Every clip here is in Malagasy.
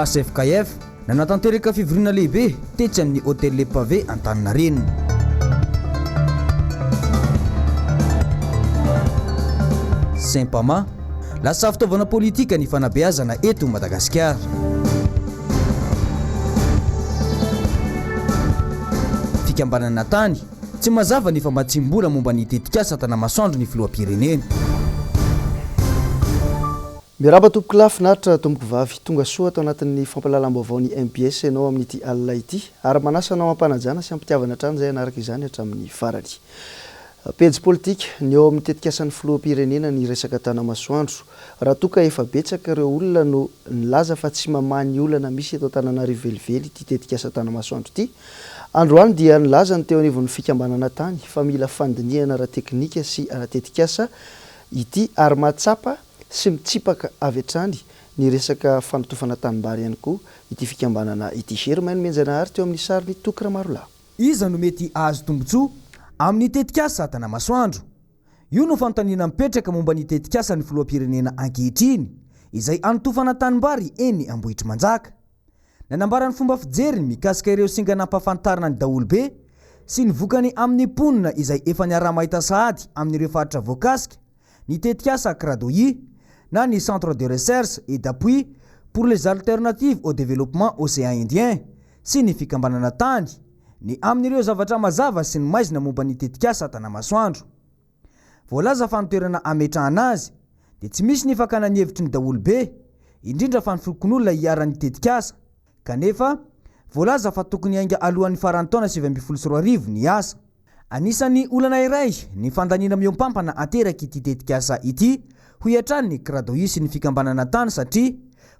ACFKF nanatanteraka fivoriana lehibe tetsy amin'ny hôtel Le Pavé Antaninarenina. Saint-Pama lasa fitaovana politika ny fanabeazana eto Madagasikara. Fikambanana tany tsy mazava ny famatsim-bola momba ny tetikasa tanamasoandro ny filoham-pirenena. Miraba tompoko lafinaritra tompoko vavy tonga soa atao anatin'ny fampalalam-baovao ny MPS ianao amin'ity alina ity ary manasanao ampanajana sy ampitiavana hatrany izay anaraka izany hatramin'ny farany. Pejy politika ny eo amin'ny tetikasan'ny filoham-pirenena ny resaka tanamasoandro raha toka efa betsaka ireo olona no nilaza fa tsy mamany olana misy eto Antananarivo velively ity tetikasa tanamasoandro ity. Androany dia nilaza ny teo anivon'ny fikambanana tany fa mila fandinihana ara teknika sy ara tetikasa ity ary matsapa sy mitsipaka avy hatrany ny resaka fanotofana tanimbary ihany koa ity fikambanana ity. Germaine Menjanahary teo amin'ny sariny Tokra Marola. Iza no mety azo tombotsoa amin'ny tetikasa tanamasoandro? Io no fanontaniana mipetraka momba ny tetikasa ny filoham-pirenena ankehitriny izay anotofana tanimbary eny Ambohitra Manjaka. Nanambara ny fomba fijeriny mikasika ireo singa nampafantarana ny daolobe sy ny vokany amin'ny ponina izay efa niara-mahita sahady amin'ireo faritra voakasika ny tetikasa Kradoyi na ny Centre de recherche et d'appui pour les alternatives au développement océan Indien sy ny fikambanana tany ny amin'ireo zavatra mazava sy ny maizina momba ny tetikasa tanamasoandro. Voalaza fa nitoerana ametrahana azy dia tsy misy ny fakana ny hevitry ny daolobe indrindra fa ny fokon'olona hiaran'ny tetikasa kanefa voalaza fa tokony hainga alohan'ny faran'ny taona 2024 ny asa. Anisan'ny olana iray ny fandaniana miompampana ateraka ity tetikasa ity ho hiatrany ny Kradoyi sy ny fikambanana tany satria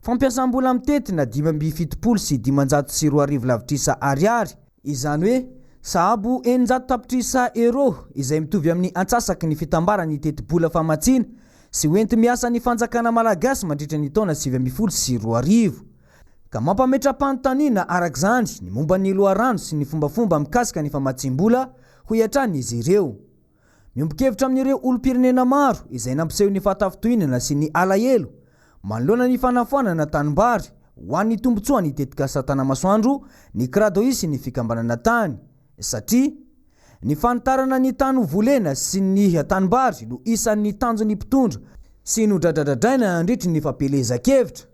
fampiasam-bola mitetina 570 sy 520 lavitrisa ariary, izany hoe sahabo 900 tapitrisa euro izay mitovy amin'ny antsasaky ny fitambarany teti-bola famatsiana sy hoenty miasa ny fanjakana malagasy mandritra ny taona 2022. Ka mampametra-panontaniana arak'izany ny momba ny loharano sy ny fombafomba mikasika ny famatsim-bola ho hiatrany izy ireo. Miombon-kevitra amin'ireo olom-pirenena maro izay nampiseho ny fahatafitohinana sy ny alahelo manoloana ny fanafoanana tanimbary ho an'ny tombotsoa ny tetikasa tanamasoandro ny Kradoyi sy ny fikambanana tany satria ny fanitarana ny tany ho volena sy ny tanimbary no isan'ny tanjon'ny mpitondra sy no dradradradraina andritry ny fampelezan-kevitra.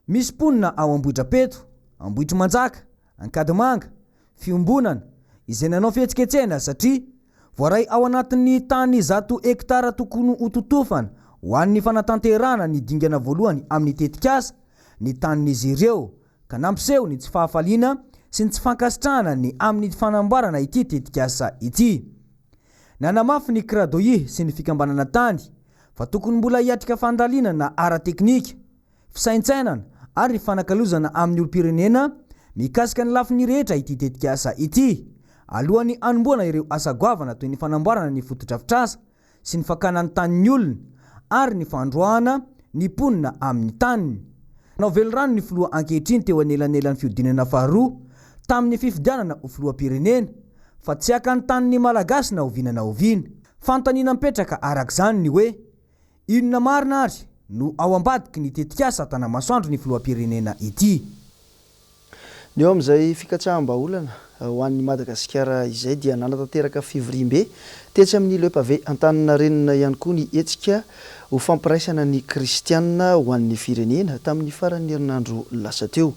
Misy ponina ao Ambohitra Peto, Ambohitra Manjaka, Ankadimanga, Fiombonana izay nanao fihetsiketsehana satria voaray ao anatin'ny tany 100 hektara tokony ho totofana ho an'ny fanatanterana ny dingana voalohany amin'ny tetikasa ny tanin'izy ireo ka nampiseho ny tsy fahafaliana sy ny tsy fankasitrahana ny amin'ny fanamboarana ity tetikasa ity. Nanamafy ny Kradoyi sy ny fikambanana tany fa tokony mbola hiatrika fandalinana ara-teknika, fisaintsainana ary fanakalozana amin'ny olom-pirenena mikasika ny lafiny rehetra ity tetikasa ity alohan'ny anomboana ireo asa goavana toy ny fanamboarana ny fotodrafitrasa sy ny fakana ny tanin'ny olona ary ny fandroahana ny ponina amin'ny taniny. Nao velorano ny filoha ankehitriny teo anelanelan'ny fiodinana faharoa tamin'ny fifidianana ho filoham-pirenena fa tsy aka ny tanin'ny malagasy na oviana na oviana. Fanontaniana mipetraka arak'izany ny hoe inona marina ary no ao ambadiky ny tetikasa tanamasoandro ny filoham-pirenena ity. Ny eo amin'izay fikatsaham-baolana ho an'ny Madagasikara izay dia nanatanteraka fivoriam-be tetsy amin'ny Le Pavé Antaninarenina ihany koa ny hetsika ho fampiraisana ny kristianina ho an'ny firenena tamin'ny faran'ny herinandro lasa teo.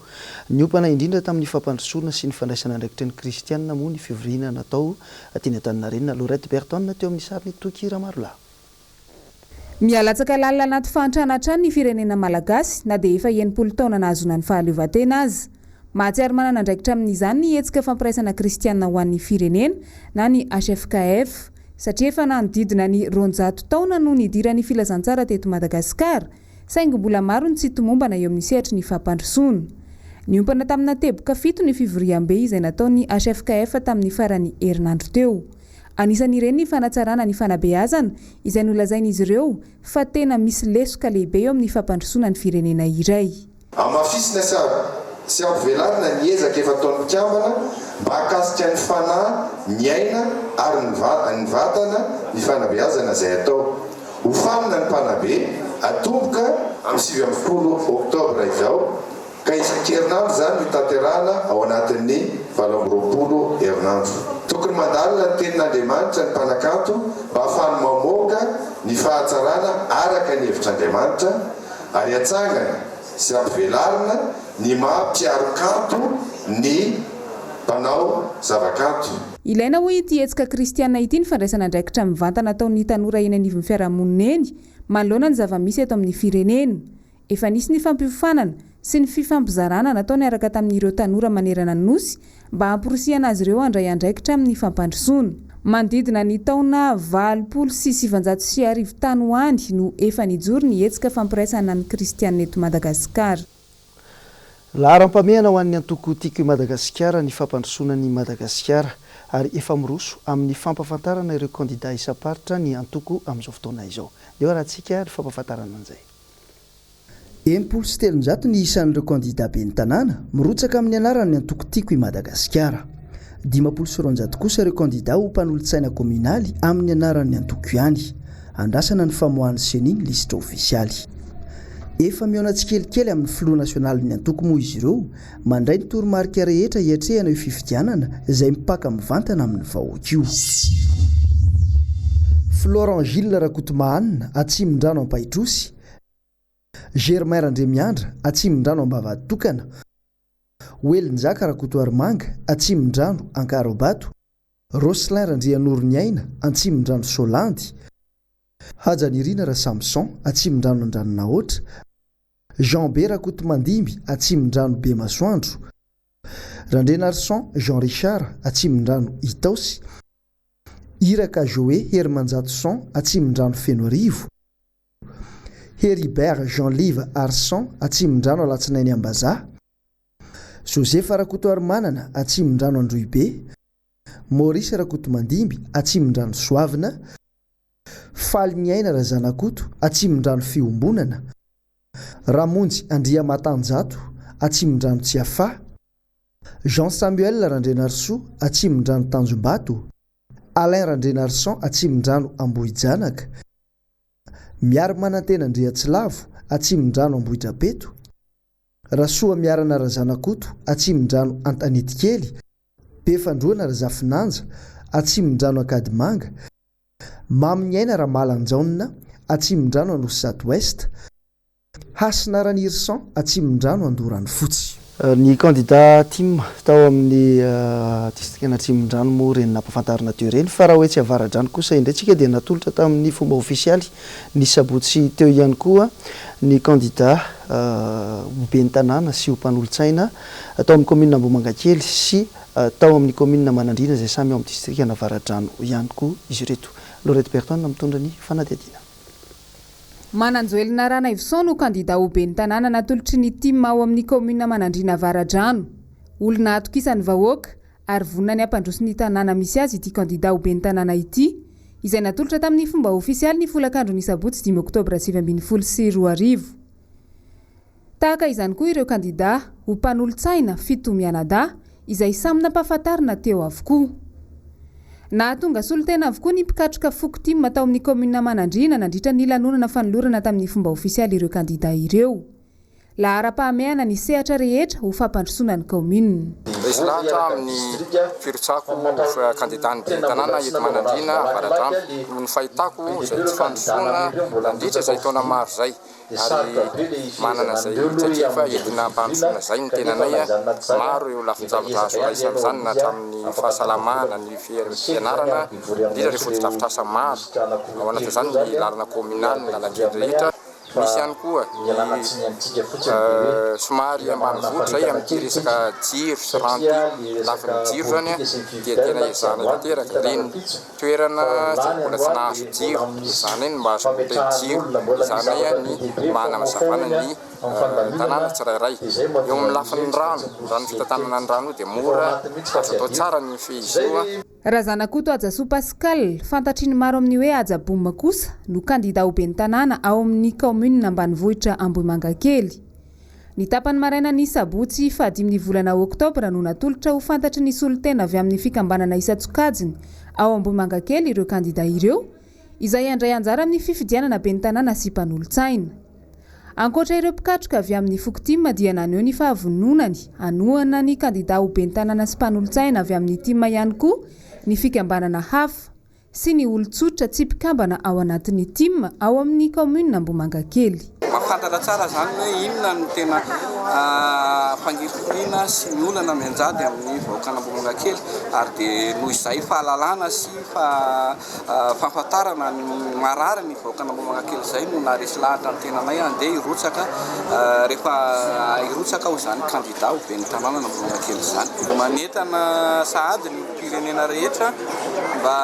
Ny ompana indrindra tamin'ny fampandrosoana sy ny fandraisana andraikitra ny kristianina moa ny fivoriana natao ateny Antaninarenina. Laurette Berton teo amin'ny sariny Tokira Marola. Mialatsaka lalina anaty fahantrana hatrany ny firenena malagasy na dia efa 90 taona nahazona ny fahaleovantena azy. Mahatsiaro manana andraikitra amin'izany ny hetsika fampiraisana kristianina ho an'ny firenena na ny ACFKF satria efa nanodidina ny 200 taona no nidiran'ny filazantsara teto Madagasikara saingy mbola maro ny tsy tomombana eo amin'ny sehatry ny fampandrosoana. Niompana tamina teboka 7 ny fivoriam-be izay nataon'ny ACFKF tamin'ny faran'ny herinandro teo. Anisan'ireny ny fanatsarana ny fanabeazana izay nolazain'izy ireo fa tena misy lesoka lehibe eo amin'ny fampandrosoana ny firenena iray. Amafisina sy ampivelarina ny ezaka efa ataon'ny mpikambana mba hakasika ny fanahy, ny aina ary ny vatana ny fanabeazana izay atao. Ho famina ny mpanabe atomboka amin'ny 20 oktobra izao ka isan-kerinandro zany mitanterahana ao anatin'ny 20 herinandro. Tokony mandalina ny tenin'Andriamanitra ny mpanakanto mba ahafahany mamoaka ny fahatsarana araka ny hevitr'Andriamanitra ary atsangana sy ampivelarina ny mampiaro-kanto ny mpanao zavakanto. Ilaina ho ity hetsika kristianina ity ny fandraisana andraikitra mivantana ataon'ny tanora eny anivon'ny fiarahamonina eny manoloana ny zava-misy eto amin'ny firenena. Efa nisy ny fampiofanana sy ny fifampizarana nataony araka tamin'ireo tanora manerana ny nosy mba hamporisiana azy ireo handray andraikitra amin'ny fampandrosoana. Mandidina ny taona 790 tany ho any no efa nijoro ny hetsika fampiraisana ny kristianina eto Madagasikara. Laharam-pamehana ho an'ny antoko tiako i Madagasikara ny fampandrosoanan'i Madagasikara ary efa miroso amin'ny fampafantarana ireo kandida isa-paritra ny antoko amin'izao fotoana izao. Dia rahantsika ny fampafantarana an'izay. 700 ny isan'ireo kandida ben'ny tanàna mirotsaka amin'ny anaran'ny antoko tiako i Madagasikara. 500 kosa ireo kandida ho mpanolontsaina kominaly amin'ny anaran'ny antoko ihany. Andrasana ny famoahany seniny lisitra ofisialy. Efa miona tsikelikely amin'ny filoha nasionaly ny antoko moa izy ireo mandray ny toromarika rehetra hiatrehana io fifidianana izay mipaka mivantana amin'ny vahoaka io. Florent Gilles Rakotomahanina Atsimon-drano Ampahitrosy, Germain Randremiandra Atsimon-drano Ambavaditokana, Welinjaka Rakotoarimanga Atsimon-drano Ankarobato, Roslin Randrianoronyaina Atsimon-drano Solandy, Hajanirina Rasamson Atsimon-drano Andranonahôtra, Jean B Rakotomandimby Atsimon-drano Bemasoandro, Randrenarson Jean Richard Atsimon-drano Itaosy, Iraka Joé Hermanjatoson Atsimon-drano Fenoarivo, Heribert Jean-Live Arson Atsimon-drano Alatsinainy Ambazaha, Joseph Rakotoarimanana Atsimon-drano Androibe, Maurice Rakotomandimby Atsimon-drano Soavina, Falinyaina Razanakoto Atsimon-drano Fiombonana, Ramonjy Andriamatanjato Atsimon-drano Tsiafa, Jean Samuel Randrenarso Atsimon-drano Tanjombato, Alain Randrenarson Atsimon-drano Ambohijanaka, Miaro-manantena Andriatsilavo Atsimon-drano Ambohidrapeto, Rasoa Miarana Razanakoto Atsimon-drano Antanitikely, Befandroana Razafinanja Atsimon-drano Akadimanga, Maminyaina Ramalanjaonina Atsimon-drano Anosy Ouest, Hasina Ranirson Atsimon-drano Andorany Fotsy. Ny kandida tim tao amin'ny distrikana Atsimon-drano moa reny nampafantarina teo ireny fa raha hoe tsy avara-drano kosa indraitsika dia natolotra tamin'ny fomba ofisialy ny sabotsy teo ihany koa ny kandida ben'ny tanàna sy ho mpanolontsaina tao amin'ny commune Ambomangakely sy tao amin'ny commune Manandrina izay samy ao amin'ny distrikana avara-drano ihany koa izy reto. Laurette Berton mitondra ny fanadihadiana. Mananjoelina Rana Ivson no kandida ho ben'ny tanàna natolotry ny tim ao amin'ny commune Manandrina avara-drano. Olona atokisan'ny vahoaka ary vonina ny ampandroso ny tanàna misy azy ity kandida ho ben'ny tanàna ity izay natolotra tamin'ny fomba ofisialy ny folakandro ny sabotsy 5 oktobra 2024. Tahaka izany koa ireo kandida ho mpanolontsaina 7 mianadahy izay samy nampahafantarina teo avokoa. Nahatonga solotena avokoa ny mpikatroka foko tim tao amin'ny commune Manandrina nandritra ny lanonana fanolorana tamin'ny fomba ofisialy ireo kandida ireo. Lahara-pahamehana ny sehatra rehetra ho fampandrosoana ny commune. Izy lahatra amin'ny firotsako kandidan'ny ben'ny tanàna eto Manandrina avara-drano ny fahitako izay tsy fandrosoana nandritra izay taona maro zay ary manana zay satria fa entina hampandrosoana zay ny tenanay maro eo lafin-javatra azo raisy amin'izany na hatramin'ny fahasalamana ny fianarana indrindra rehefa foto-drafitrasa maro ao anatin'izany ny lalana communal ny lalakely rehetra. Misy ihany koa somary ambanivohitra zay amin'ity resaka jiro sy rano lafin'ny jiro zany dia tena ezahana tanteraka reny toerana mbola tsy nahazo jiro izany hoe mba azo potely jiro izany ny manamazavana ny tanàna tsirairay. Eo amin'ny lafin'ny rano fitantanana ny rano dia mora azo atao tsara ny fehizoa. Razanakoto Ajaso Pascal fantatry ny maro amin'ny hoe Ajaboma kosa no kandida ho ben'ny tanàna ao amin'ny commune ambanivohitra Ambohimangakely. Ny tapany maraina ny sabotsy 5 volana oktobra no natolotra ho fantatry ny solotena avy amin'ny fikambanana Isatsokajiny ao Ambohimangakely ireo kandida ireo izay andray anjara amin'ny fifidianana ben'ny tanàna sy mpanolontsaina. Ankoatra ireo mpikatroka avy amin'ny fokotima dia naneho ny fahavononany anohana ny kandida ho ben'ny tanàna sy mpanolontsaina avy amin'ny tima ihany koa ny fikambanana hafa sy ny olon-tsotra tsy mpikambana ao anatin'ny tima ao amin'ny kaomuna Ambohimankakely. Mahafantatra tsara zany hoe inona no tena fangirikirina sy ny olana mianjady amin'ny vahoakana Ambohimankakely ary dia noho izay fahalalana sy fahafantarana ny marary ny vahoakana Ambohimankakely izay no naharesy lahatra ny tenanay andeha irotsaka rehefa irotsaka ho zany kandida ho ben'ny tanàna Ambohimankakely zany. Manentana sahady ny firenena rehetra mba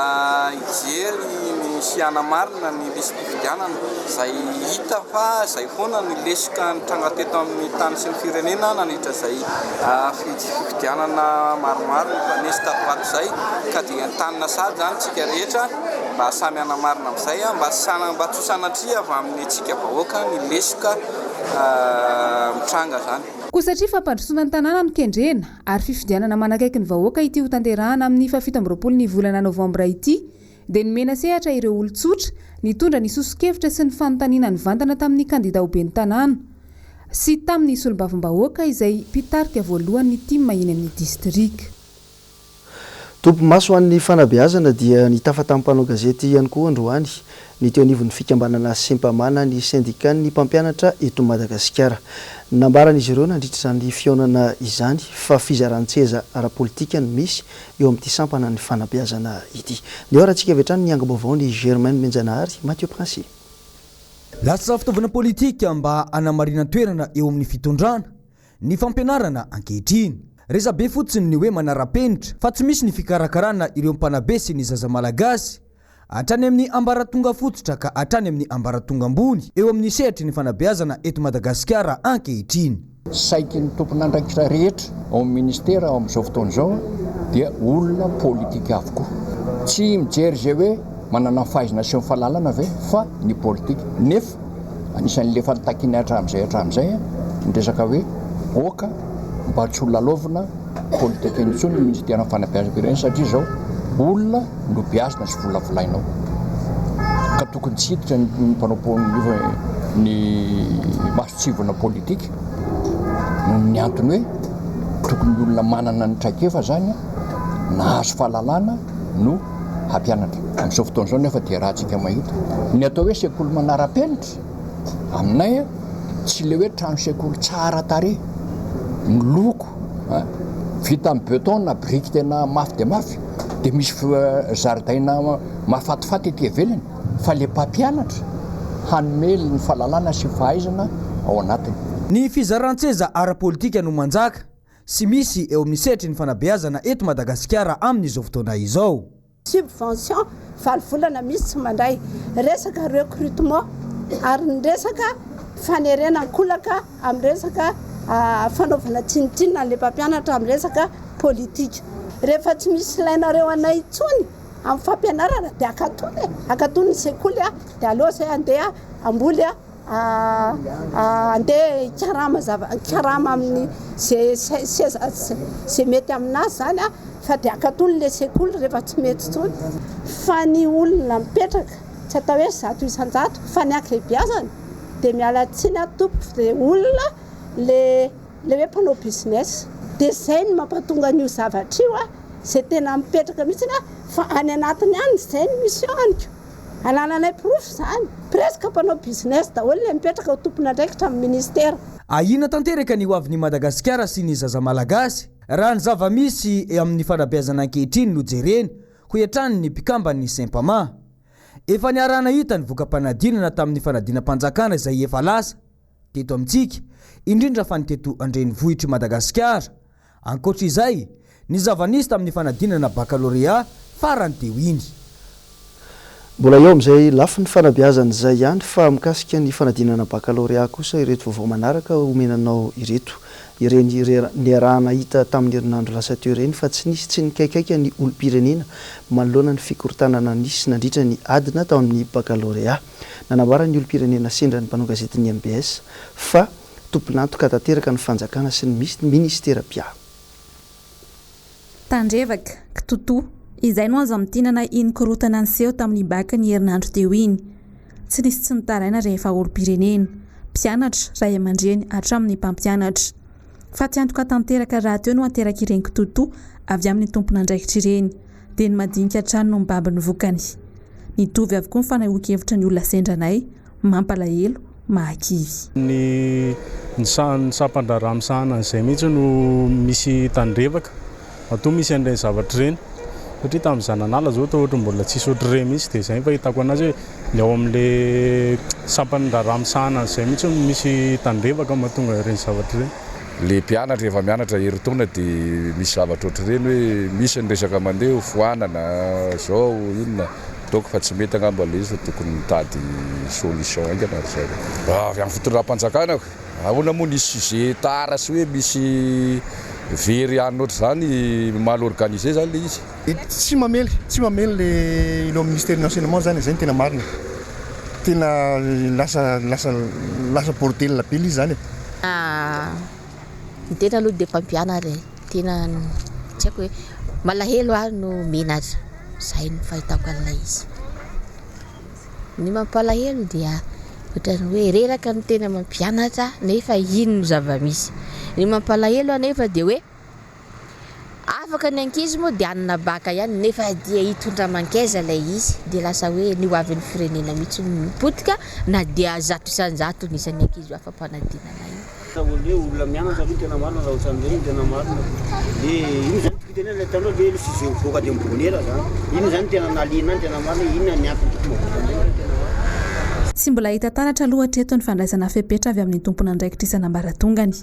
hijery ny sianamarina ny lesy mpifidianana izay hita fa izay foana ny lesika nitranga teto amin'ny tany sy ny firenena nandritra izay fifidianana maromaro nifanesy tato izay ka dia tanina sady zany tsika rehetra mba samy anamarina amin'izay mba tsy sanatria avy amin'ny tsika vahoaka ny lesika mitranga zany. Koa satria fampandrosoana ny tanàna no kendrena ary fifidianana manakaiky ny vahoaka ity ho tanterahana amin'ny 17 ny volana Novambra ity dia nomena sehatra ireo olon-tsotra nitondra ny soso-kevitra sy ny fanontaniana ny vantana tamin'ny kandida ho ben'ny tanàna sy tamin'ny solombavim-bahoaka izay mpitarika voalohan'ny tima eny amin'ny distrika. Tompomaso hoan'ny fanabeazana dia nitafa tamin'ny mpanao gazety ihany koa androany ny teo anivon'ny fikambanana Sempamana ny syndicat ny mpampianatra eto Madagasikara. Nambaran'izy ireo nandritra izany fihaonana izany fa fizaran-tseza ara-politika no misy eo amin'ity sampana ny fanabeazana ity. Ny horantsika avy hatrany ny angam-baovao ny Germaine Menjanahary, Mathieu Prince. Lasa fitaovana politika mba anamarina toerana eo amin'ny fitondrana ny fampianarana ankehitriny. Resabe fotsiny ny hoe manara-penitra fa tsy misy ny fikarakarana ireo mpanabe sy ny zaza malagasy hatrany amin'ny ambaratonga fototra ka hatrany amin'ny ambaratonga ambony eo amin'ny sehatra ny fanabeazana eto Madagasikara ankehitriny. Saiky ny tompon'andraikitra rehetra ao amin'ny ministera ao amin'izao fotoana izao dia olona politika avokoa. Tsy mijery izay hoe manana fahaizana sy ny fahalalana ve fa ny politika. Nefa anisan'le fantakiny hatramin'izay ny resaka hoe oka mba tsy olona lovina politika intsony ny ministera fanabeazam-pirenena satria izao olona no biazina sy volavolainao ka tokony tsy hiditra ny mpanao ny masotsivona politika ny antony hoe tokony olona manana ny traikefa zany nahazo fahalalana no hampianatra. Amin'izao fotoana izao nefa dia rahantsika mahita ny atao hoe sekoly manara-penitra aminay tsy le hoe trano sekoly tsara tarehy miloko vita amin'ny beton na briky tena mafy dia mafy dia misy zaridaina mahafatifaty ety ivelany fa le mpampianatra hanomely ny fahalalana sy fahaizana ao anatiny. Ny fizaran-tseza ara-politika no manjaka sy misy eo amin'ny sehatra ny fanabeazana eto Madagasikara amin'izao fotoana izao. Subvention valvolana misy tsy mandray resaka recrutement ary ny resaka fanerenankolaka amin'ny resaka fanaovana tsinitsinina le mpampianatra amin'ny resaka politika. Rehefa tsy misy ilainareo anay intsony amin'ny fampianarana dia akatony ny sekoly dia aleo izay andeha amboly andeha karama amin'ny zay mety aminazy zany fa dia akatony le sekoly rehefa tsy mety intsony. Fa ny olona mipetraka tsy atao hoe 100 fa ny ankilebiazana dia miala tsiny atompo dia olona le hoe mpanao business dia izay ny mampatonga an'io zavatra io izay tena mipetraka mihitsy fa any anatiny any izay ny mission-anyko anananay proof zany presque mpanao business daholo le mipetraka ho tompon'andraikitra amin'ny ministera. Ahina tanteraka ny hoavin'ny Madagasikara sy ny zaza malagasy raha ny zava-misy amin'ny fanabeazana ankehitriny no jereny ho hiatrany ny mpikambany Sempama. Efa niarahana hita ny vokam-panadinana tamin'ny fanadinam-panjakana izay efa lasa teto amintsika indrindra fa ny teto Andrenivohitra Madagasikara. Ankoatra izay ny zava-nisy tamin'ny fanadinana baccalauréat farany teo iny. Mbola eo amin'izay lafy ny fanabeazana izay ihany fa mikasika ny fanadinana baccalauréat kosa ireto vaovao manaraka omenanao ireto. Ireny niarahana hita tamin'ny herinandro lasa teo ireny fa tsy nisy tsy nikaikaika ny olom-pirenena manoloana ny fikorotanana nisy nandritra ny adina tao amin'ny baccalauréat. Nanambara ny olom-pirenena sendra ny mpanao gazetiny MBS fa tomponantoka tanteraka ny fanjakana sy ny ministera pia. Tandrevaka kitoto izay no azo amin'tinana iny korotana ny seho tamin'ny baka ny herinandro teo iny. Tsy nisy tsy nitaraina rehefa olom-pirenena. mpianatra ray aman-dreny hatramin'ny mpampianatra fa tsy antoka tanteraka raha teo no ateraka ireny kitoto avy amin'ny tompona andraikitra ireny dia ny madinika trano no mibaby ny vokany nitovy avokoa ny fanahoan-kevitra ny olona sendranay mampalahelo mahakivy ny sampandraramsahana izay mihitsy no misy tandrevaka atao misy an'ireny zavatra ireny satria tamin'ny zananala zao ohatra mbola tsisy ohatry ireny mihitsy dia izay fahitako anazy hoe ny ao amin'ilay sampandraramsahana izay mihitsy no misy tandrevaka mahatonga ireny zavatra ireny. Le mpianatra efa mianatra herintaona dia misy zavatra ohatry ireny hoe misy ny resaka mandeha foanana zao inona ataoko fa tsy mety angamba le izy fa tokony mitady solution aingana zay avy amin'ny fitondram-panjakana ahoana moa nisy sujet tara sy hoe misy very an'ny ohatry zany mal organisé zany le izy tsy mamely le ilo ministère de l'enseignement zany zay tena marina tena lasa bordel la pile izy zany tena aloha dia mpampianatra tena tsy haiko hoe malahelo aho no menatra zay no fahitako an'ilay izy ny mampalahelo dia ohatrany hoe reraka no tena mampianatra nefa ino no zava-misy ny mampalahelo anefa dia hoe afaka ny ankizy moa dia anina baka ihany nefa dia hitondra mankaiza ilay izy dia lasa hoe ny hoavin'ny firenena mihitsy mipotika na dia zato isan-jato nisan'ny ankizy afa-panadinana io hoe olona mianatra aloha tena marina raha ohatrany hoe tena marina dia ino zany tokotena ilay tanao hoe sujet mivoaka dia mibonera zany ino zany tena naliana tena marina inona ny antony tokony mavoaka sy mbola hita taratra aloha hatreto ny fandraisana fepetra avy amin'ny tompona andraikitra isanambaratongany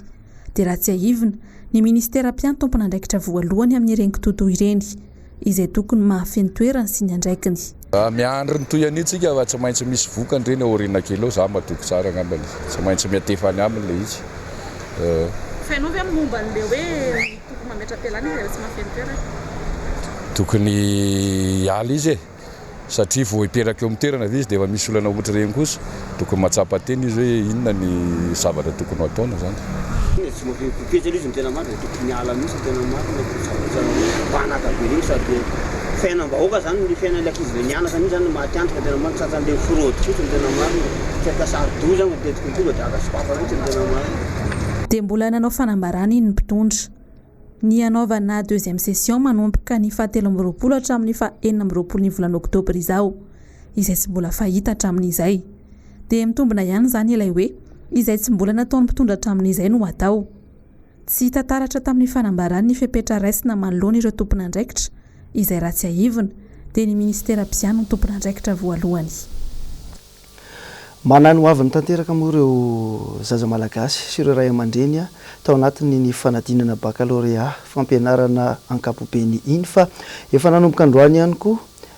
dia raha tsy ahivina ny ministera mpiany tompona andraikitra voalohany amin'ny ireny kitoto ireny izay tokony mahafeno toerany sy ny andraikiny miandry ny toy anitsika fa tsy maintsy misy vokany reny aoriana kely ao za matoko tsara angambany tsy maintsy miatefany aminy le izy fenao avy amin'ny momba an'le hoe tokony mametra-pialana izy tsy mahafeno toerana tokony hiala izy satria vao hiperaka eo amin'ny toerana izy dia efa misy olana ohatra reny kosa tokony mahatsapa teny izy hoe inona ny zavatra tokony ataona zany tsy mafipetsa izy ny tena marina tokony miala mihitsy tena marina mpanaka be regny sady fiainam-bahoaka zany ny fiaina ankizy le nianatra mihitsy zany mahatiantrika tena marina tratran'le fraude fotsiny tena marina tsy akasary zany dia tokony tonga dia akasokafa mihitsy ny tena marina dia mbola nanao fanambarany ny mpitondra ny anaovana deuxième session manomboka ny 17 hatramin'ny 24 ny volana oktobra izao izay tsy mbola fahita hatramin'izay dia mitombina ihany zany ilay hoe izay tsy mbola nataony mpitondra hatramin'izay no atao tsy hita taratra tamin'ny fanambarany ny fepetra raisina manoloana ireo tompona andraikitra izay raha tsy ahivina dia ny ministera mpiany ny tompona andraikitra voalohany manany hoaviny tanteraka moa ireo zaza malagasy sy ireo ray aman-dreny tao anatiny ny fanadinana baccalauréat fampianarana ankapobeny iny fa efa nanomboka androany ihany koa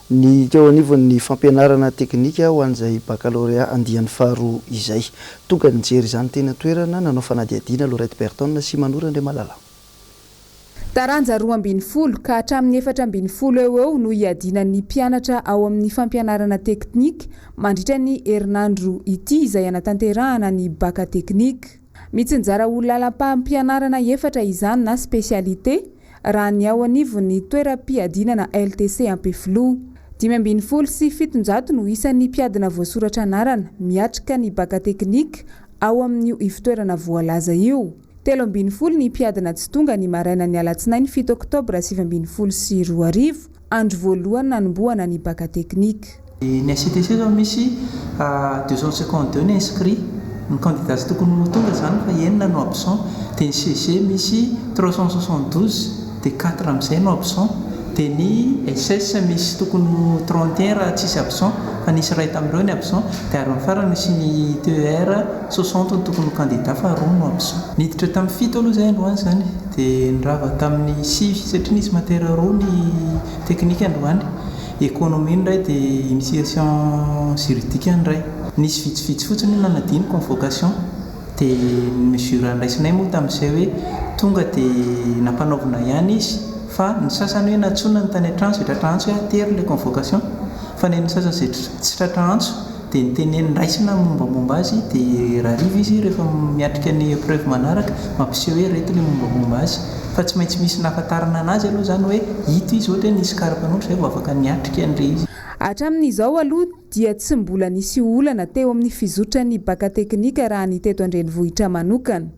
ny teo anivon'ny fampianarana teknika ho an'izay baccalauréat andian'ny faharoa izay tonga nijery izany tena toerana nanao fanadiadiana Laurette Berton sy Manora Andriamalala taranja 12 ka hatramin'ny 14 eo no iadinan'ny mpianatra ao amin'ny fampianarana teknika mandritra ny herinandro ity izay anatanterahana ny baka teknika mitsinjara ho lalam-pampianarana efatra izany na spécialité raha ny ao anivon'ny toeram-piadinana LTC Ampeflo 5 sy 700 no isan'ny mpiadina voasoratra anarana miatrika ny baka teknika ao amin'io ifitoerana voalaza io 13 ny mpiadina tsy tonga ny maraina ny alatsinainy 7 oktobra 20 sy 20 andro voalohany nanomboana ny baka teknika ny ACTC zao misy 252 ny inscrit ny candidat sy tokony tonga zany fa enina no absent dia ny CG misy 372 dia 4 amin'izay no absent dia ny SS misy tokony 31 raha tsisy absent fa nisy ray tamin'ireo ny absent dia ary nyfarany misy ny TER 60 ny tokony candidat fa 2 no absent niditra tamin'ny 7 aloha zay androany zany dia nirava tamin'ny 6 satria nisy matière roa ny teknika androany économie ndray dia initiation juridique ndray nisy vitsivitsy fotsiny nanadiny convocation dia mesure andraisinay moa tamin'izay hoe tonga dia nampanaovina ihany izy fa ny sasany hoe natsona ny tany an-trano izay tratranso hoe atery ilay convocation fa ny sasany izay tsy tratranso dia nyteneny raisina mombamomba azy dia raha riva izy rehefa miatrika ny épreuve manaraka mampiseho hoe reto ilay mombamomba azy fa tsy maintsy misy nahafantarana anazy aloha zany hoe hito izy ohatra hoe nisy karapanondro izay vao afaka niatrika an'ireo izy hatramin'izao aloha dia tsy mbola nisy olana teo amin'ny fizotra ny baka teknika raha ny teto Andrenivohitra manokana.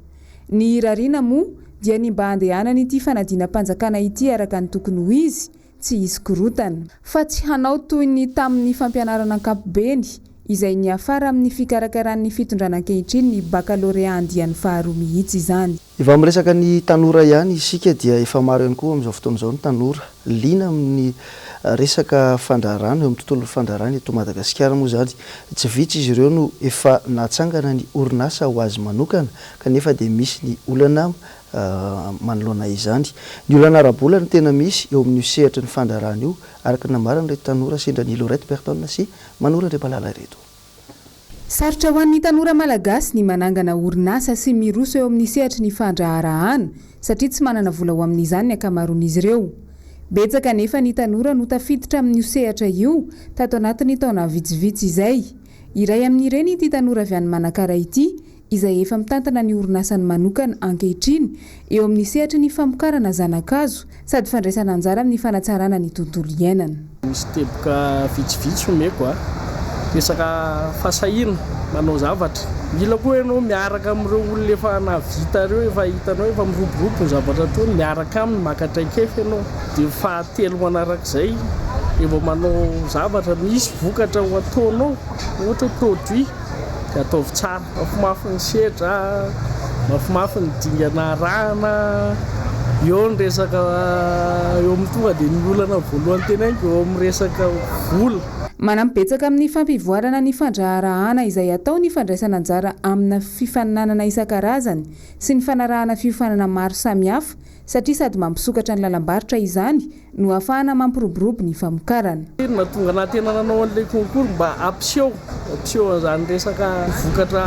Ny rariana moa dia ny mba andehanany ity fanadina-panjakana ity araka ny tokony ho izy tsy hisy korotana fa tsy hanao toy ny tamin'ny fampianarana ankapobeny izay ny afara amin'ny fikarakaran'ny fitondrana ankehitriny ny baccalauréat andiany faharoa mihitsy izany. Efa miresaka ny tanora ihany isika dia efa maro ihany koa amin'izao fotoan'izao ny tanora liana amin'ny resaka fandraharana eo amin'ny tontolo fandraharana eto Madagasikara moa izany. Tsy vitsy izy ireo no efa natsangana ny orinasa ho azy manokana kanefa dia misy ny olana manoloana izany. Ny olana ara-bola no tena misy eo amin'ny sehatra ny fandraharana io araka namarana ireto tanora sendra ny Lorette Berton sy Manora Andriabalala ireto. Sarotra ho an'ny tanora malagasy ny manangana orinasa sy miroso eo amin'ny sehatra ny fandraharahana satria tsy manana vola ho amin'izany ny akamaroan'izy ireo. Betsaka nefa ny tanora no tafiditra amin'ny sehatra io tato anatin'ny taona vitsivitsy izay. Iray amin'ireny ity tanora avy any Manakara ity izay efa mitantana ny orinasany manokana ankehitriny eo amin'ny sehatra ny famokarana zanakazo sady fandraisana anjara amin'ny fanatsarana ny tontolo iainana. Misy teboka vitsivitsy omeko resaka fasahirana manao zavatra. Mila koa ianao miaraka amin'ireo olona efa navita ireo efa hitanao efa miroborobo ny zavatra ataony miaraka aminy makatraikefa ianao dia fahatelo manarak'izay efa manao zavatra misy vokatra ho ataonao ohatra produit dia ataovy tsara mafimafy ny sehatra mafimafy ny dingana rana eo ny resaka eo amin'ny tonga dia ny olana voalohany tena eo amin'ny resaka vola. Manampibetsaka amin'ny fampivoarana ny fandraharahana izay atao ny fandraisana anjara amina fifaninanana isan-karazany sy ny fanarahana fiofanana maro samihafa satria sady mampisokatra ny lalam-barotra izany no ahafahana mampiroborobo ny famokarana. Natonga na tena nanao an'ilay concours mba ampiseho izany resaka vokatra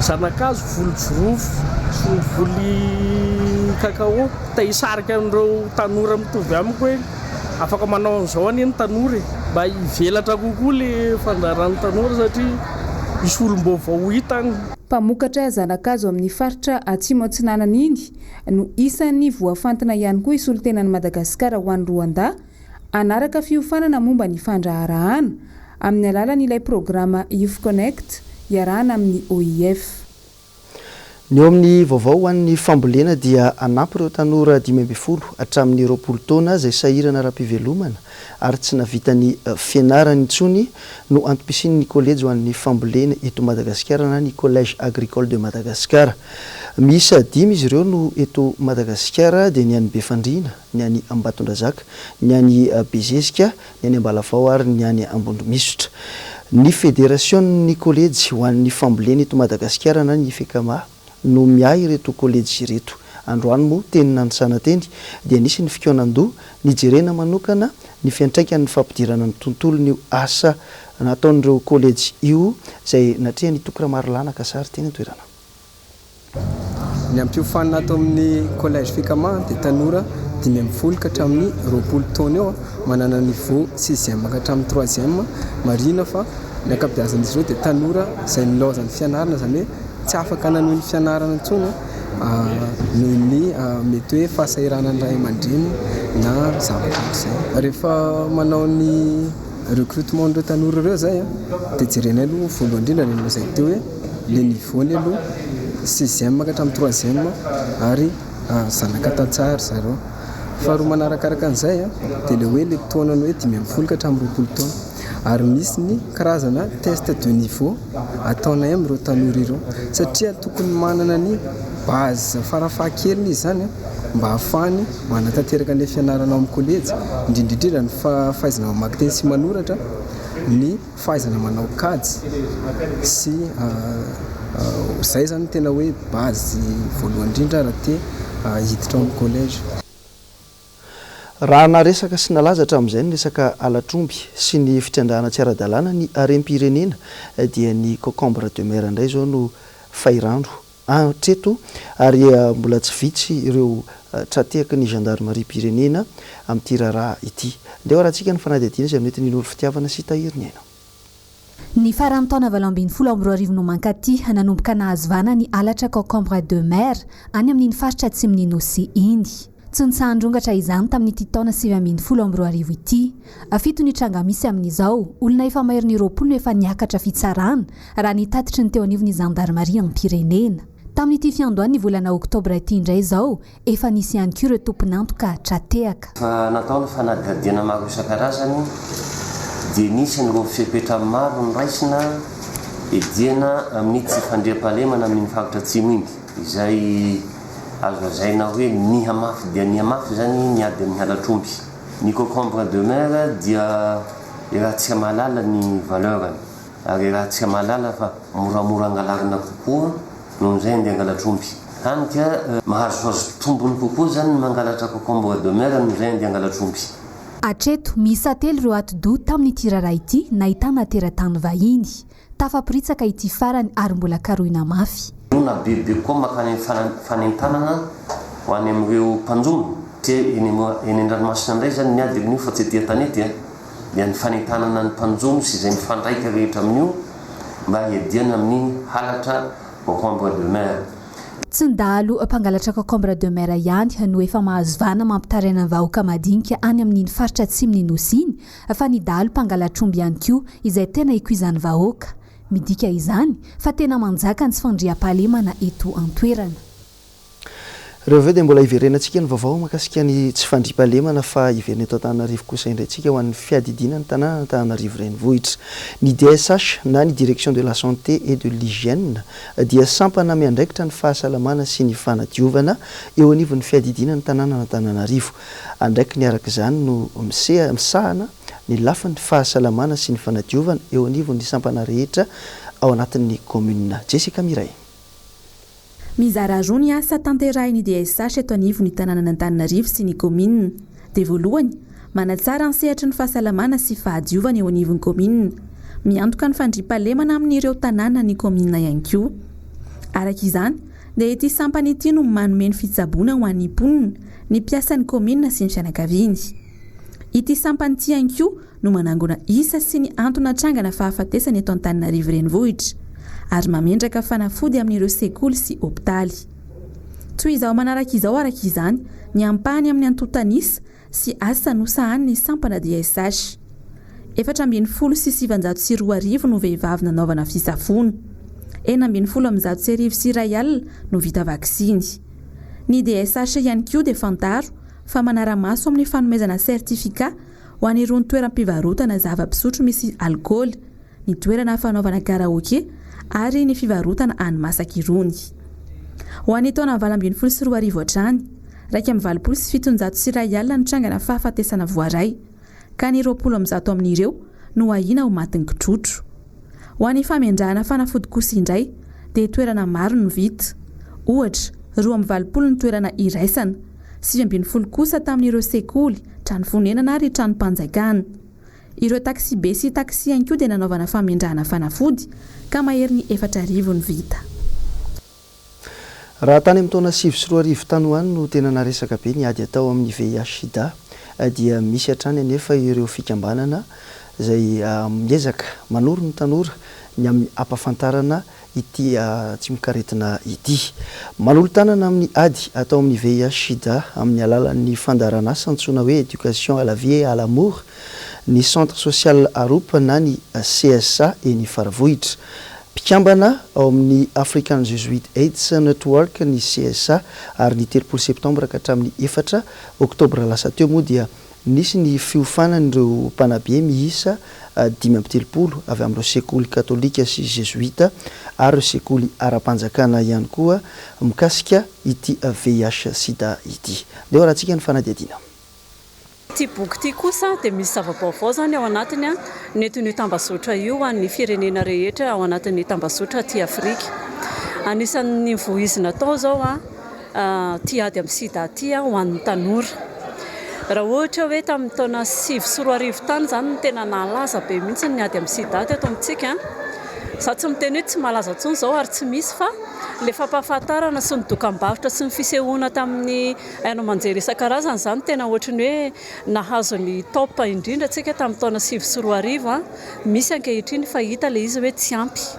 zanakazo, volovy, voly kakao tahisarika amin'ireo tanora mitovy amiko hoe afaka manao an'izao aneny tanora mba hivelatra kokoa le fandraharany tanora satria misy olom-baovao hitany. Mpamokatra zanakazo amin'ny faritra Atsimo Atsinanana iny no isan'ny voafantina ihany koa isolo tenan'i Madagasikara ho an'ny Rwanda anaraka fiofanana momba ny fandraharahana amin'ny alalan'ilay programa Youth Connect iarahana amin'ny OIF. Ny eo amin'ny vaovao ho an'ny fambolena dia anampy ireo tanora 12 hatramin'ny 20 taona izay sahirana ara-pivelomana ary tsy navita ny fianarana intsony no antom-pisian'ny kolejy ho an'ny fambolena eto Madagasikara na ny Collège Agricole de Madagascar. Miisa 5 izy ireo no eto Madagasikara dia ny any Befandriana, ny any Ambatondrazaka, ny any Bezesika, ny any Ambalavao ary ny any Ambondromisotra. Ny fédération-ny kolejy ho an'ny fambolena eto Madagasikara na ny FECAMA no miahy ireto kolejy ireto. Androany moa teny nanisana teny dia nisy ny fikoanan-doha nijerena manokana ny fiantraikan'ny fampidirana ny tontolo ny asa nataon'ireo kolejy io izay natria ny Tokiramarilana Kasary teny toerana. Ny ampiofanana ato amin'ny collège FECAMA dia tanora 12 ka hatramin'ny 20 taona eo manana niveau 6e ka hatramin'ny 3e marina fa ny ankabeazan'izy ireo dia tanora izay nilaozan'ny fianarana izany hoe tsy afaka nanohy ny fianarana intsony noho ny mety hoe fahasahiranany ray aman-dreny na zavatra izay. Rehefa manao ny recrutement n'ireo tanora ireo zay dia jerena aloha voalohany indrindra ny izay teo hoe le niveau-ny aloha 6e ka hatramin'ny 3e ary zanaka tantsara zareo. Faharoa manarakaraka an'izay dia le hoe le taonany hoe 12 ka hatramin'ny 20 taona ary misy ny karazana test de niveau ataonay amin'ireo tanora ireo satria tokony manana ny base farafahakeliny izy zany mba ahafahany manatanteraka ny fianarana amin'ny kolejy indrindrindrindra ny fahaizana mamaky teny sy manoratra, ny fahaizana manao kajy sy izay zany tena hoe base voalohany indrindra raha te hiditra amin'ny kolejy. Raha naresaka sy nalaza hatramin'izay ny resaka alatromby sy ny fitrandrahana tsy ara-dalàna ny harem-pirenena dia ny concombre de mer indray izao no fairandro hatreto ary mbola tsy vitsy ireo trateaka ny gendarmerie pirenena amin'ity raharaha ity. Ndeo rahantsika ny fanadihadiana izay amin'ny entin'olo fitiavana sy tahiriny aina. Ny faran'ny taona 2012 no mankaty nanomboka nahazovana ny alatra concombre de mer any amin'iny faritra Atsimon'ny Nosy iny. tsy nitsahndrongatra izany tamin'nyity taona 2012 ity afito ny tranga misy amin'izao olona efa mahery ny 20 no efa niakatra fitsarana raha nitatitry ny teo anivony gendarmerie amin'ny pirenena tamin'ity fiandohan'ny volana oktobra ity indray izao efa nisy ihany koa ireo tompon'antoka tratehaka fa natao ny fanadihadiana maro isan-karazany dia nisy ny fipetra maro ny raisina ediana amin'ny tsy fandriam-pahalemana amin'ny faritra atsimo iny izay azo lazaina hoe niha mafy dia niha mafy zany niady amin'ny halatromby ny concombre de mer dia rahantsika mahalala ny valeurany ary rahantsika mahalala fa moramora angalarina kokoa noho izay andeha angalatromby hany ka mahazohazo tombony kokoa zany mangalatra concombre de mer noho izay andeha angalatromby atreto misa telo ireo atido tamin'ity raharaha ity nahitana teratany vahiny tafaporitsaka ity farany ary mbola karohina mafy na bebe koa makany fanentanana ho any amin'ireo mpanjono te eny an-dranomasina indray zany niady amin'io fa tsy ety tanety dia ny fanentanana ny mpanjono sy izay mifandraika rehetra amin'io mba hiadiana amin'ny halatra concombre de mer tsy ndalo mpangalatra concombre de mer ihany no efa mahazo vana mampitaraina ny vahoaka madinika any amin'iny faritra atsimony nosiny fa nidalo mpangalatromby ihany koa izay tena ikuizan'ny vahoaka midika izany fa tena manjaka ny tsy fandriam-pahalemana eto antoerana reo aveo dia mbola iverenantsika ny vaovao makasika ny tsy fandriam-pahalemana fa iverena eto Antananarivo kosa indrayntsika ho an'ny fiadidina ny tanàna Antananarivo renivohitra ny DSH na ny direction de la santé et de l'hygiène dia sampana miandraikitra ny fahasalamana sy ny fanadiovana eo anivon'ny fiadidina ny tanàna Antananarivo andraiky ny araka izany no misahana ny lafin'ny fahasalamana sy ny fanadiovana eo anivon'ny sampana rehetra ao anatin'ny commune Jessica Miray mizara roa ny asa tanterahin'ny DSH eto anivon'ny tanàna Antananarivo sy ny commune dia voalohany manatsara ny sehatra ny fahasalamana sy fahadiovana eo anivon'ny commune miantoka ny fandriam-pahalemana amin'ireo tanàna ny commune ihany koa araka izany dia ity sampana ity no manome ny fitsaboana ho an'ny mponina ny mpiasan'ny commune sy ny fianakaviany ity sampana ity ihany koa no manangona isa sy ny antony hatrangana fahafatesana eto Antananarivo renivohitra ary mamendraka fanafody amin'ireo sekoly sy hopitaly toy izao manaraka izao araka izany ny ampahany amin'ny antotanisa sy asa nosahany ny sampana DSH 4,740 no vehivavy nanaovana fisafona 4,740 no vita vaksiny ny DSH ihany koa dia fantaro fa manara-maso amin'ny fanomezana sertifika ho an'irony toeram-pivarotana zava-pisotro misy alkôly ny toerana fanaovana karaoke ary ny fivarotana hani-masaka irony ho an'ny taona 2024 hatrany 2,770 ny trangana fahafatesana voaray ka ny 20 amin'ireo no ahina ho matin'ny kitrotro ho an'ny famindrahana fanafody kosa indray dia toerana maro no vita ohatra 2,20 ny toerana iraisana 7,20 kosa tamin'ireo sekoly trano fonenana ary trano mpanjakana ireo taksi be sy taksi ihany koa dia nanaovana famindrahana fanafody ka mahery ny 4,000 ny vita raha tany amin'ny taona 2024 tany hoany no tena naresaka be ny ady atao amin'ny VIH/SIDA dia misy hatrany anefa ireo fikambanana izay miezaka manoro ny tanora ny amin'ny ampafantarana ity tsy mikaretina ity manolo tanana amin'ny ady atao amin'ny VIH/SIDA amin'ny alalan'ny fandarana asa antsoina hoe éducation à la vie et à l'amour ny centre social Aropa na ny CSA eny Faravohitra mpikambana ao amin'ny African Jesuit AIDS Network ny CSA ary ny 3 septembre ka hatramin'ny 4 oktobra lasa teo moa dia nisy ny fiofanan'ireo mpanabe miisa 530 avy amin'ireo sekoly katolika sy jesuita ary sekoly ara-panjakana ihany koa mikasika ity VIH/SIDA ity dia rahantsika ny fanadiadiana Ty boky ty kosa dia misy zava-baovao zany ao anatiny nentin'ny tambazotra io an'ny firenena rehetra ao anatin'ny tambazotra ty Afrika anisan'ny voizina tao zao ty ady amin'ny sida ty ho an'ny tanora raha ohatra hoe tamin'ny taona 2024 tany zany no tena nalaza be mihitsy ny ady amin'ny sida teto amintsika za tsy miteny hoe tsy malaza tsony zao ary tsy misy fa le fampahafantarana sy ny dokam-barotra sy ny fisehoana tamin'ny haino manjery isan-karazany zany tena ohatrany hoe nahazo ny top indrindra tsika tamin'ny taona 2024 misy ankehitriny fa hita le izy hoe tsy ampy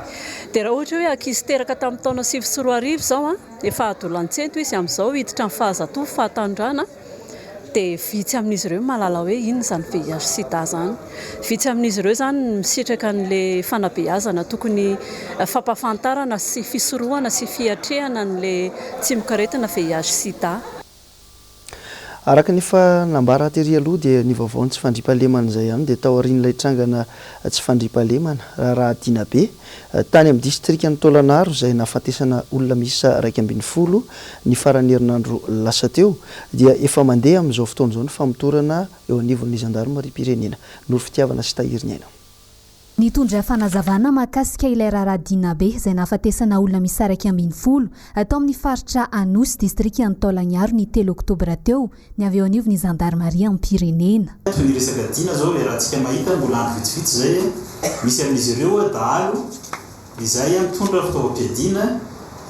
dia raha ohatra hoe ankizy teraka tamin'ny taona 2024 zao efa adolan-tsento izy amin'izao hiditra ny fahazatovo fahatanjana dia vitsy amin'izy ireo mahalala hoe inona zany VIH sida zany. Vitsy amin'izy ireo zany misitraka an'ilay fanabeazana tokony fampafantarana sy fisorohana sy fiatrehana n'ilay tsy mikaretina VIH sida. Araka ny fanambara tery aloha dia ny vaovao tsy fandriampahalemana izay ihany dia tao aorian'ilay trangana tsy fandriampahalemana raha Dina be tany amin'ny distrika ny Tolagnaro izay nahafatesana olona miisa 140 ny farany herinandro lasa teo dia efa mandeha amin'izao fotoana izao ny famotorana eo anivon'ny gendarmerie pirenena. Noro Fitiavana sy Tahiriny aina. Nitondra fanazavana mahakasika ilay raradina be izay nahafatesana olona miisa 140 atao amin'ny faritra Anosy distrika ny Tolagnaro ny 3 oktobra teo ny avy eo anivon'ny gendarmerie amin'ny pirenena. Ny resaka dina zao raha antsika mahita mbola andro vitsivitsy zay misy amin'izy ireo dahalo izay mitondra fitaovam-piadina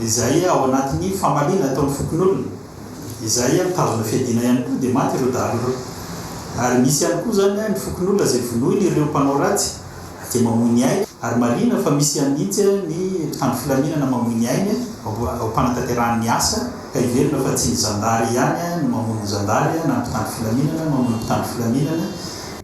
izay ao anatin'ny famaliana ataon'ny fokon'olona izay mitazona fiadina ihany koa dia maty ireo dahalo ireo. Ary misy ihany koa zany ny fokon'olona izay vonoiny ireo mpanao ratsy dia mamoiny aina ary marina fa misy anitsy ny tany filaminana mamoiny aina ao mpanantanterahany asa ka iverina fa tsy ny zandary ihany no mamoiny zandary na mpitandro filaminana mamoiny mpitandro filaminana.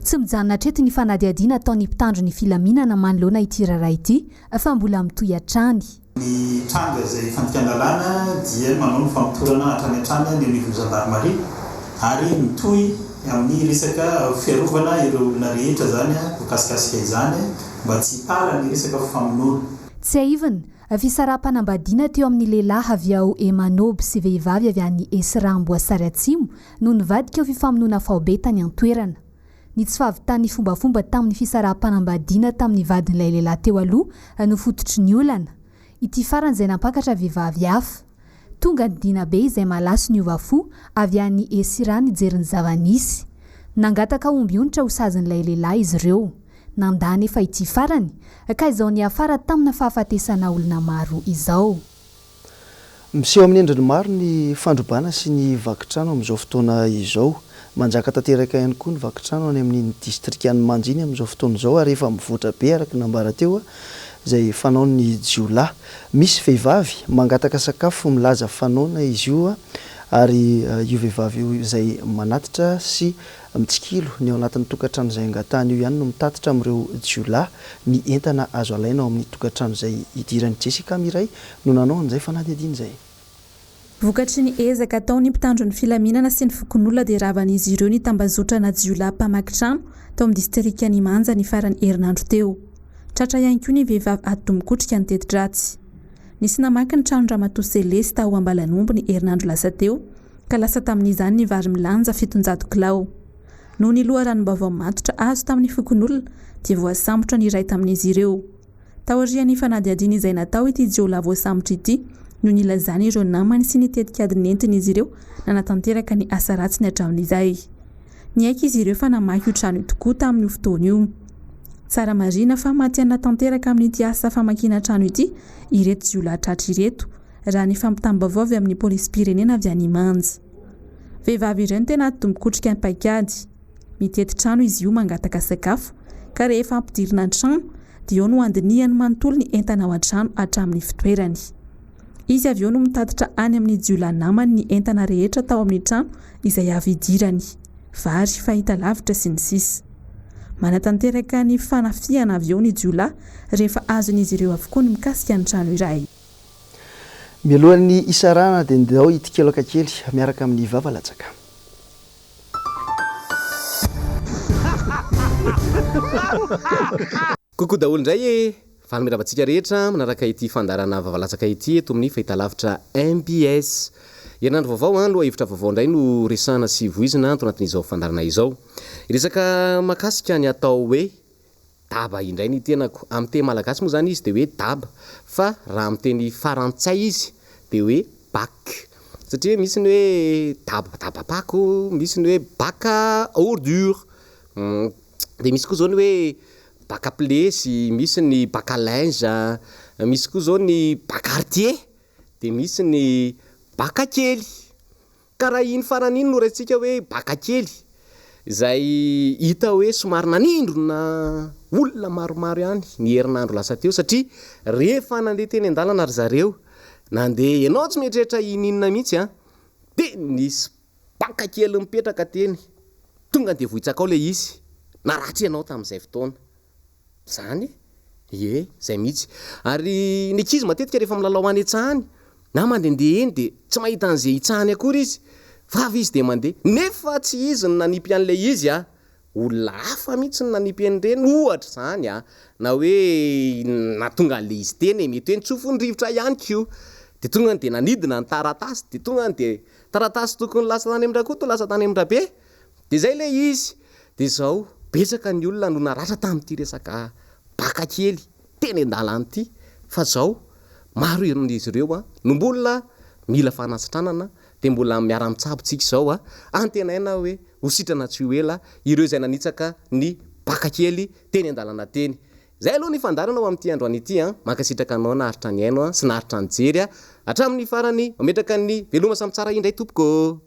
Tsy mijanona hatreto ny fanadiadiana ataon'ny mpitandro ny filaminana manoloana ity raharaha ity fa mbola mitohy hatrany. Ny tranga izay fandikan-dalàna dia manao ny famotorana hatrany hatrany ny anivon'ny gendarmerie ary mitohy amin'ny resaka fiarovana ireo olona rehetra zany mikasikasika izany mba tsy hitala ny resaka famonoana. Tsy aivana fisaraha-panambadiana teo amin'ny lehilahy avy ao Emanoby sy vehivavy avy any Esiramboasary Atsimo no nivadika ao fifamonoana faobe tany an-toerana. Ny tsy fahavitan'ny fombafomba tamin'ny fisaraha-panambadiana tamin'ny vadin'ilay lehilahy teo aloha no fototry ny olana. Ity farany izay nampakatra vehivavy hafa. Tonga ny Dina be izay malaso ny ovafo avy any Esirany jeriny zavanisy. Nangataka omby onitra ho sazin'ilay lehilahy izy ireo. Nandany efa ity farany ka izao ny afara tamina fahafatesana olona maro izao. Miseho amin'ny endriny maro ny fandrobana sy ny vakitrano amin'izao fotoana izao. Manjaka tanteraka ihany koa ny vakitrano any amin'ny distrikan'ny Manjiny amin'izao fotoana izao ary efa mivoatra be araka nambara teo izay fanaon'ny jiolahy. Misy vehivavy mangataka sakafo milaza fanaona izy io ary io vehivavy io izay manatitra sy mitsikilo ny ao anatin'ny tokantrano izay angatahany io ihany no mitatitra amin'ireo jiolahy ny entana azo alaina ao amin'ny tokantrano izay idiran'ny Jessica Miray no nanao an'izay fanadiadiana izay. Vokatry ny ezaka ataony mpitandro ny filaminana sy ny fokon'olona dia ravan'izy ireo ny tambazotrana jiolahy mpamakitrano tao amin'ny distrika ny Manja ny farany herinandro teo. Tratra ihany koa ny vehivavy atomikotrika ny teti-dratsy. Nisy namaky ny trano Ramatoa Selesta ao Ambalanombo ny herinandro lasa teo ka lasa tamin'izany ny vary milanja 700 kilao. Noho ny loharanom-baovao matotra azo tamin'ny fokon'olona dia voasambotra ny iray tamin'izy ireo. Taorian'ny fanadiadiana izay natao ity jiolahy voasambotra ity no nilazany ireo namany sy ny tetikady nentin'izy ireo nanatanteraka ny asa ratsy ny hatramin'izay. Ny aika izy ireo fa namaky io trano tokoa tamin'ny fotoana io. Tsara marina fa matiana tanteraka amin'ity asa famakiana trano ity ireto jiolahy tratra ireto raha ny fampitambavao avy amin'ny polisy pirenena avy any Manja. Vehivavy iray no tena atombokotrika ny paikady. Mitety trano izy io mangataka sakafo ka rehefa ampidirina ny trano dia eo no andinihany manontolo ny entana ao an-trano hatramin'ny fitoerany. Izy avy eo no mitatitra any amin'ny jiolahy namany ny entana rehetra tao amin'ny trano izay avy idirany, vary, fahita lavitra sy ny sisa. Manatanteraka ny fanafiana avy eo ny jiolahy rehefa azon'izy ireo avokoa ny mikasika ny trano iray. Mialohan'ny isarana dia ndao itikelaka kely miaraka amin'ny vavalatsaka. Kokoa daholo indray valomeravantsika rehetra manaraka ity fandarana vavalatsaka ity eto amin'ny fahitalavitra MBS. Herinandro vaovao aloha hevitra vaovao indray no resahana sy voizina ato anatin'izao fandarana izao. Resaka makasika ny atao hoe daba indray ny tenako. Amin'ny teny malagasy moa zany izy dia hoe daba, fa raha amin'ny teny farantsay izy dia hoe bac. Satria misy ny hoe dabapako, misy ny hoe bac à ordure. Dia misy koa zao ny hoe bac à plesy, misy ny bac à linge, misy koa zao ny bac quartier, dia misy ny bac à kely. Karaha iny farany iny no raintsika hoe bac à kely. Izay hita hoe somary nanindro na olona maromaro ihany ny herinandro lasa teo satria rehefa nandeha teny an-dalana ry zareo nandeha ianao tsy mieritreritra ininona mihitsy dia nisy paka kely mipetraka teny tonga de vohitsakao le izy naratra ianao tamin'izay fotoana zany zay mihitsy ary ny ankizy matetika rehefa milalao any etsahany na mandehandeha eny de tsy mahita an'izay itsahany akory izy vavy izy de mandeha nefa tsy izy ny nanipy an'le izy olona hafa mihitsy ny nanipy an'ireny ohatra zany na hoe natonga an'le izy teny mety hoe nitsofony-rivotra ihany ko de tonga de nanidina ny taratasy de tonga de taratasy tokony lasa tany amin'ndrakoto lasa tany amin'ndrabe de zay le izy de zao betsaka ny olona no naratra tamin'ity resaka baka kely teny an-dalany ity fa zao maro izy ireo no mbola mila fanasitranana de mbola miara-mitsabontsika zao antenaina hoe hositrana tsy ho ela ireo izay nanitsaka ny baka kely teny an-dalana teny zay aloha ny fandarana ao amin'ity androany ity makasitraka anao naharitra ny aino sy naharitra ny jery hatramin'ny farany mametraka ny veloma samy tsara indray tompoko.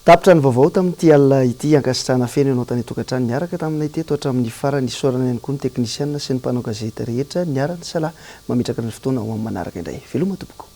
tapitra ny vaovao tamin'ity alina ity ankasitrahana feno ianao tany tokantrano niaraka taminay teto hatramin'ny farany isorana ihany koa ny teknisiana sy ny mpanao gazety rehetra niarany salahy mametraka ny fotoana ho amin'ny manaraka indray veloma tompoko.